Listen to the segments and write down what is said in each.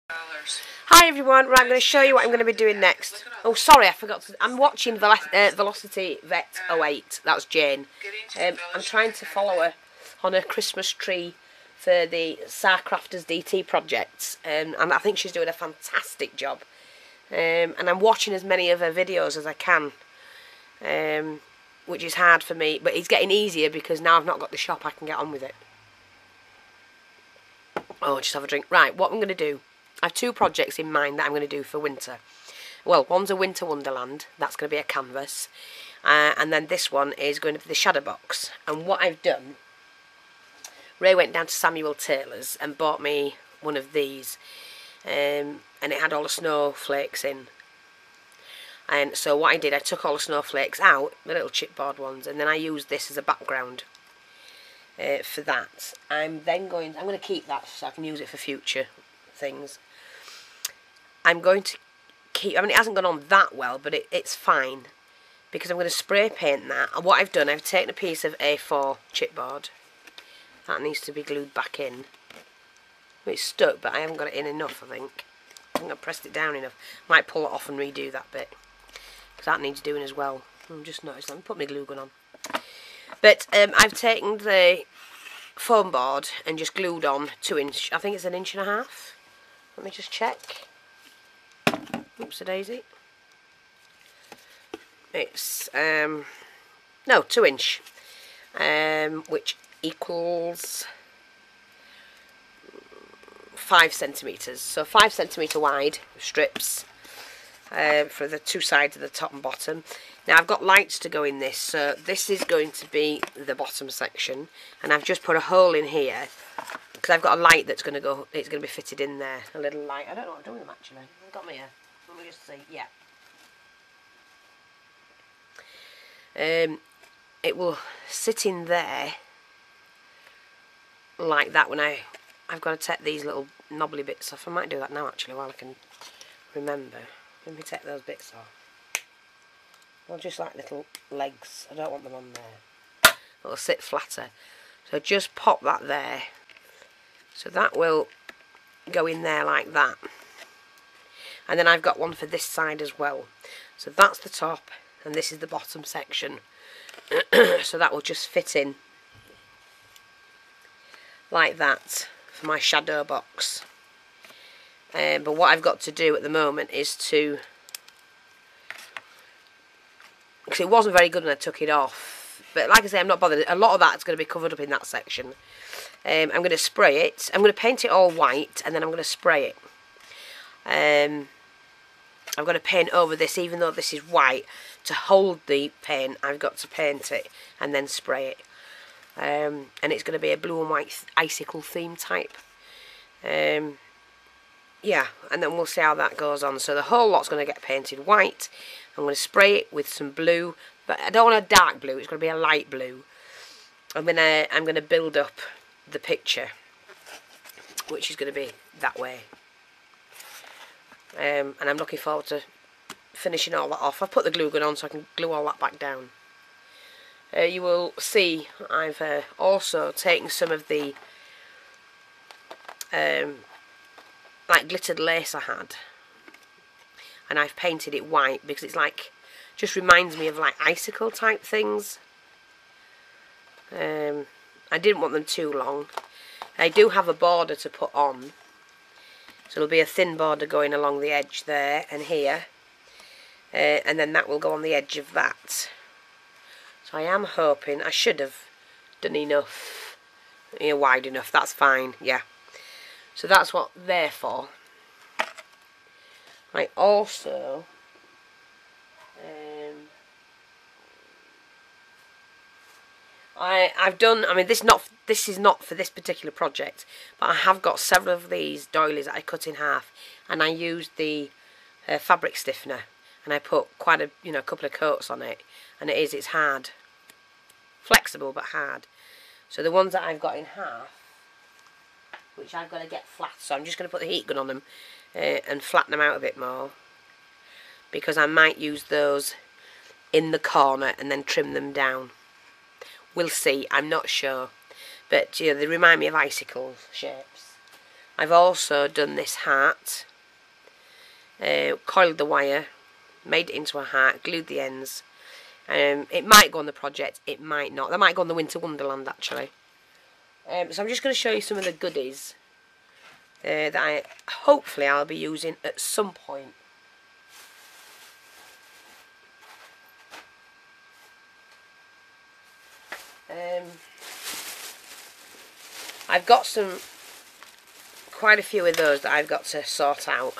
Hi everyone, right, I'm going to show you what I'm going to be doing next. Oh sorry, I forgot to, I'm watching Velocity Vet 08, that's Jane. I'm trying to follow her on her Christmas tree for the Starcrafters DT projects, and I think she's doing a fantastic job. And I'm watching as many of her videos as I can, which is hard for me, but it's getting easier because now I've not got the shop, I can get on with it. Oh, just have a drink. Right, what I'm going to do, I have two projects in mind that I'm going to do for winter. Well, one's a winter Wonderland, that's going to be a canvas, and then this one is going to be the shadow box. And what I've done, Ray went down to Samuel Taylor's and bought me one of these, and it had all the snowflakes in. And so what I did, I took all the snowflakes out, the little chipboard ones, and then I used this as a background for that. I'm going to keep that so I can use it for future things. I'm going to keep, I mean it hasn't gone on that well, but it's fine because I'm going to spray paint that. And what I've done, I've taken a piece of A4 chipboard that needs to be glued back in. It's stuck, but I haven't got it in enough, I think I pressed it down enough. Might pull it off and redo that bit because that needs doing as well. I've just noticed that. Let me put my glue gun on. But I've taken the foam board and just glued on 2-inch, I think it's 1.5 inches. Let me just check. Oops a daisy. It's no, 2-inch, which equals 5 centimetres. So 5 centimetre wide strips for the two sides of the top and bottom. Now I've got lights to go in this, so this is going to be the bottom section, and I've just put a hole in here because I've got a light that's going to go. It's going to be fitted in there. A little light. I don't know what I'm doing with them actually. I've got me here. Let me just see. Yeah. It will sit in there like that when I've got to take these little knobbly bits off. I might do that now actually while I can remember. Let me take those bits off. Well, just like little legs. I don't want them on there. It'll sit flatter. So just pop that there. So that will go in there like that. And then I've got one for this side as well. So that's the top and this is the bottom section. So that will just fit in like that for my shadow box. But what I've got to do at the moment is to, because it wasn't very good when I took it off, but like I say, I'm not bothered. A lot of that's going to be covered up in that section. I'm going to spray it. I'm going to paint it all white and then I'm going to spray it. I'm going to paint over this, even though this is white. To hold the paint, I've got to paint it and then spray it. And it's going to be a blue and white icicle theme type. Yeah, and then we'll see how that goes on. So the whole lot's going to get painted white. I'm going to spray it with some blue, but I don't want a dark blue. It's going to be a light blue. I'm going to build up the picture, which is going to be that way. And I'm looking forward to finishing all that off. I've put the glue gun on so I can glue all that back down. You will see I've also taken some of the like glittered lace I had, and I've painted it white because it's like, just reminds me of like icicle type things. I didn't want them too long. I do have a border to put on, so there'll be a thin border going along the edge there and here, and then that will go on the edge of that. So I am hoping, I should have done enough, wide enough, that's fine, yeah. So that's what they're for. I also I've done, I mean this is not for this particular project, but I have got several of these doilies that I cut in half, and I used the fabric stiffener, and I put quite a couple of coats on it, and it's hard, flexible but hard. So the ones that I've got in half, which I've got to get flat, so I'm just going to put the heat gun on them and flatten them out a bit more, because I might use those in the corner and then trim them down. We'll see, I'm not sure, but they remind me of icicle shapes. I've also done this heart, coiled the wire, made it into a heart, glued the ends. It might go on the project, it might not. That might go on the Winter Wonderland actually. So I'm just going to show you some of the goodies that hopefully I'll be using at some point. I've got quite a few of those that I've got to sort out.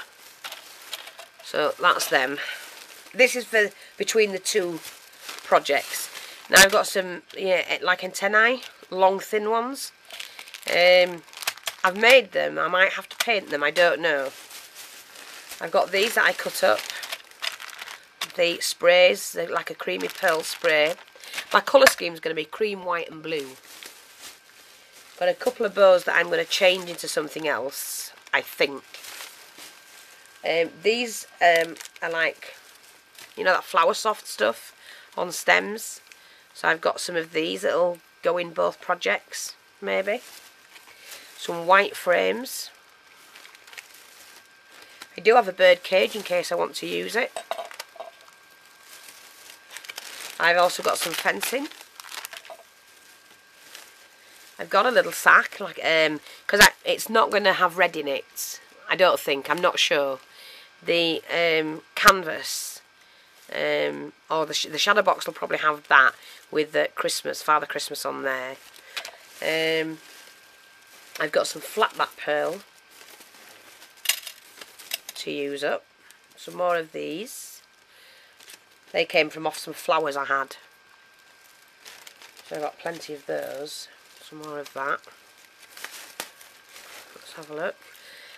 So that's them. This is for between the two projects. Now I've got some, like antennae, long thin ones. I've made them. I might have to paint them, I don't know. I've got these that I cut up. The sprays, they're like a creamy pearl spray. My colour scheme is going to be cream, white and blue. Got a couple of bows that I'm going to change into something else, I think. These are like, that flower soft stuff on stems. So I've got some of these that'll go in both projects, maybe. Some white frames. I do have a bird cage in case I want to use it. I've also got some fencing. I've got a little sack, like because it's not going to have red in it. I don't think. I'm not sure. The canvas or the shadow box will probably have that with the Father Christmas on there. I've got some flat back pearl to use up. Some more of these. They came from off some flowers I had. So I've got plenty of those. Some more of that. Let's have a look.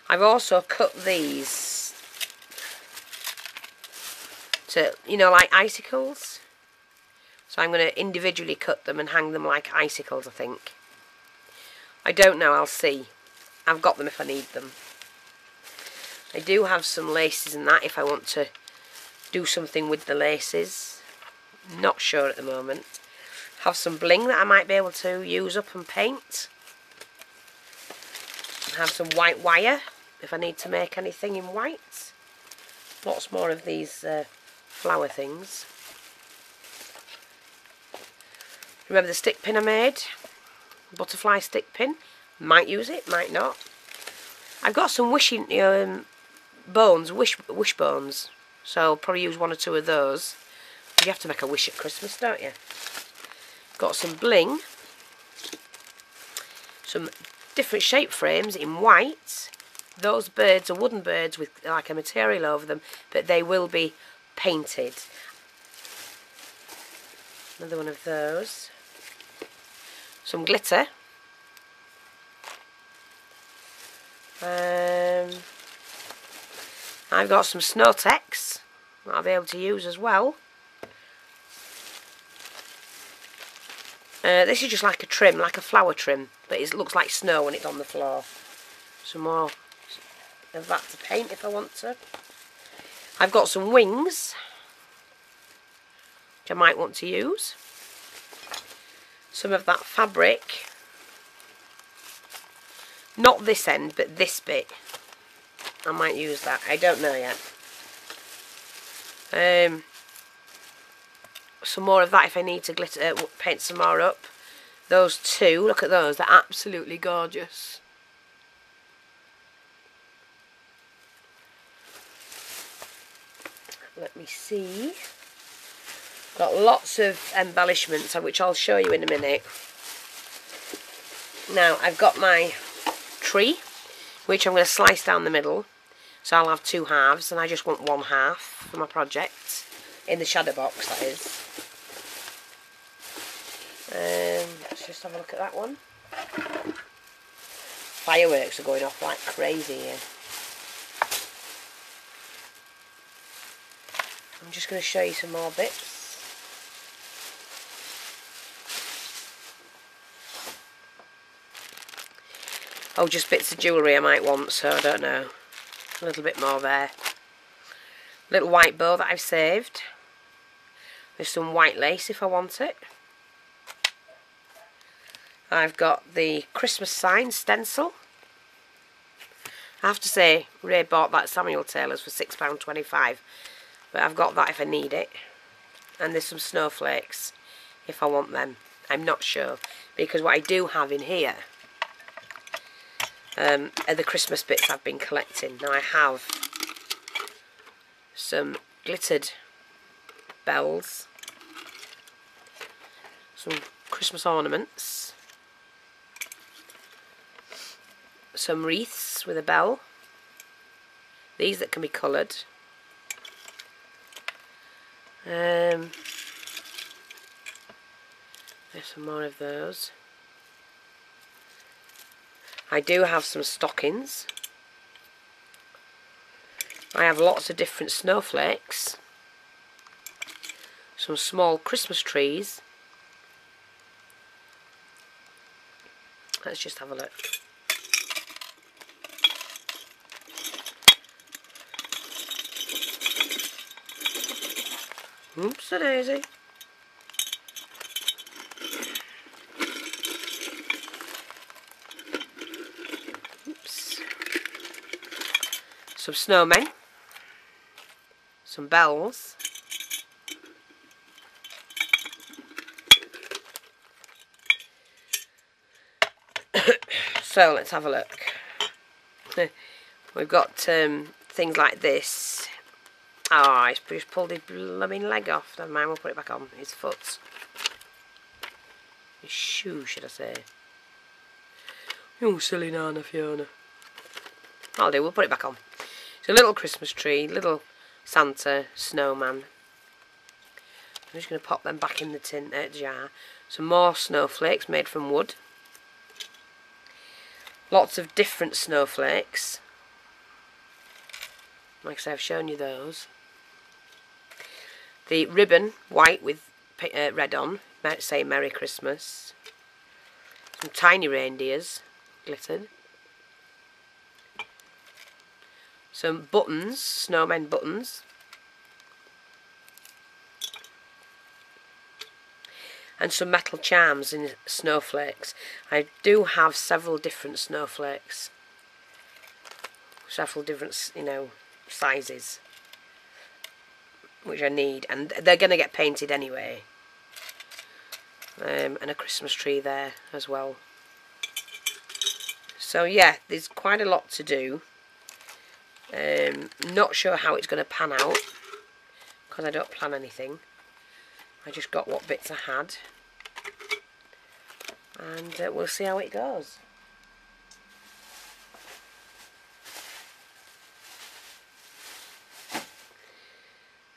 I've also cut these to, like icicles. So I'm going to individually cut them and hang them like icicles, I think. I don't know, I'll see. I've got them if I need them. I do have some laces and that if I want to do something with the laces. Not sure at the moment. Have some bling that I might be able to use up and paint. Have some white wire if I need to make anything in white. Lots more of these flower things. Remember the stick pin I made? Butterfly stick pin. Might use it, might not. I've got some wishing bones, wish bones. So I'll probably use one or two of those. You have to make a wish at Christmas, don't you? Got some bling. Some different shape frames in white. Those birds are wooden birds with like a material over them, but they will be painted. Another one of those. Some glitter. I've got some Snow-Tex that I'll be able to use as well. This is just like a trim, like a flower trim, but it looks like snow when it's on the floor. Some more of that to paint if I want to. I've got some wings, which I might want to use. Some of that fabric. Not this end, but this bit. I might use that. I don't know yet. Some more of that if I need to paint some more up. Those two, look at those, they're absolutely gorgeous. Let me see. Got lots of embellishments, which I'll show you in a minute. Now, I've got my tree, which I'm going to slice down the middle. So I'll have two halves, and I just want one half for my project. In the shadow box, that is. Let's just have a look at that one. Fireworks are going off like crazy here. I'm just going to show you some more bits. Oh, just bits of jewellery I might want, so I don't know. A little bit more there. Little white bow that I've saved. With some white lace if I want it. I've got the Christmas sign stencil. I have to say, Ray bought that Samuel Taylor's for £6.25, but I've got that if I need it. And there's some snowflakes if I want them. I'm not sure, because what I do have in here are the Christmas bits I've been collecting. Now I have some glittered bells, some Christmas ornaments, some wreaths with a bell, these that can be coloured, there's some more of those. I do have some stockings. I have lots of different snowflakes, some small Christmas trees. Let's just have a look. Oops-a-daisy. Oops. Some snowmen. Some bells. So let's have a look. We've got things like this. Oh, he's just pulled his blooming leg off. Never mind, we'll put it back on. His foot. His shoe, should I say. You silly Nana Fiona. I'll do, we'll put it back on. It's a little Christmas tree, little Santa, snowman. I'm just going to pop them back in the tin jar. Some more snowflakes made from wood. Lots of different snowflakes. Like I say, I've shown you those. The ribbon, white with red on, might say Merry Christmas. Some tiny reindeers, glittered. Some buttons, snowmen buttons. And some metal charms in snowflakes. I do have several different snowflakes. Several different, you know, sizes, which I need, and they're going to get painted anyway. And a Christmas tree there as well. So yeah, there's quite a lot to do. Not sure how it's going to pan out, because I don't plan anything. I just got what bits I had, and we'll see how it goes.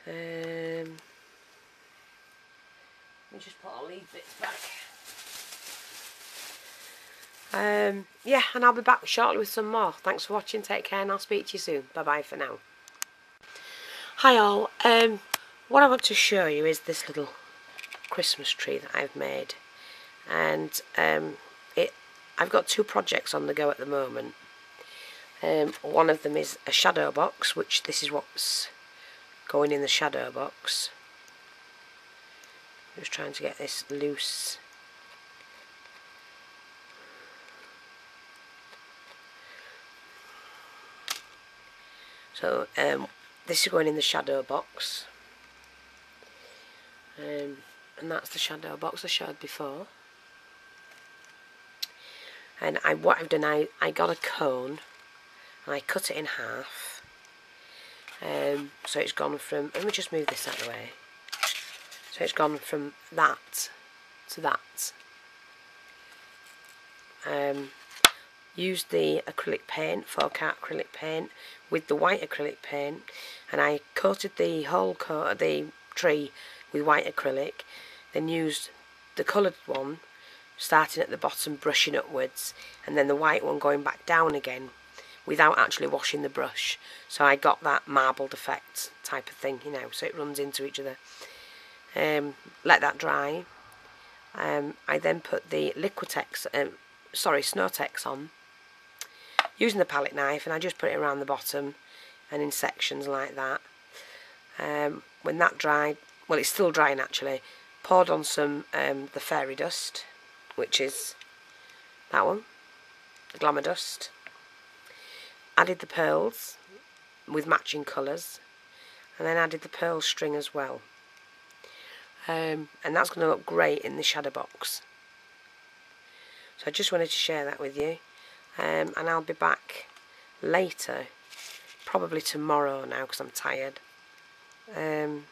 Let me just put all these bits back. Yeah, and I'll be back shortly with some more. Thanks for watching, take care, and I'll speak to you soon. Bye bye for now. Hi all, what I want to show you is this little Christmas tree that I've made, and I've got two projects on the go at the moment. One of them is a shadow box, which this is what's going in the shadow box. I'm just trying to get this loose. So this is going in the shadow box, and that's the shadow box I showed before. And what I've done, I got a cone and I cut it in half. So it's gone from, let me just move this out of the way. So it's gone from that to that. Used the acrylic paint, 4-cat acrylic paint, with the white acrylic paint, and I coated the whole the tree with white acrylic, then used the coloured one, starting at the bottom, brushing upwards, and then the white one going back down again, without actually washing the brush. So I got that marbled effect type of thing, you know, so it runs into each other. Let that dry. I then put the Liquitex, Snowtex on, using the palette knife, and I just put it around the bottom and in sections like that. When that dried, well, it's still drying actually, poured on some the fairy dust, which is that one, the glamour dust. added the pearls with matching colours, and then added the pearl string as well. And that's going to look great in the shadow box. So I just wanted to share that with you, and I'll be back later, probably tomorrow now because I'm tired. I've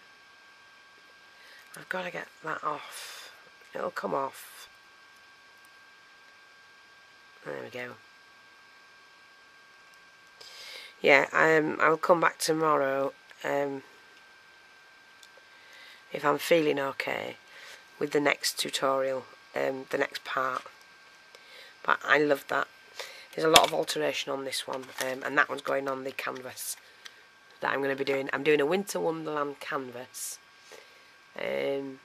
got to get that off. It'll come off. There we go. Yeah, I'll come back tomorrow if I'm feeling okay with the next tutorial, the next part. But I love that. There's a lot of alteration on this one, and that one's going on the canvas that I'm going to be doing. I'm doing a Winter Wonderland canvas. No,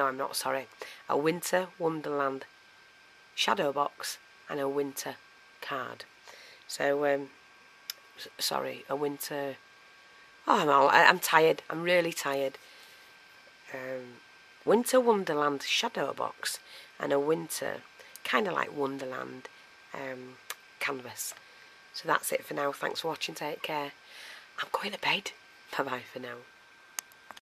I'm not, sorry. A Winter Wonderland shadow box and a winter card. So, sorry, a winter... Oh, I'm tired. I'm really tired. Winter Wonderland shadow box and a winter, kind of like Wonderland canvas. So that's it for now. Thanks for watching. Take care. I'm going to bed. Bye bye for now.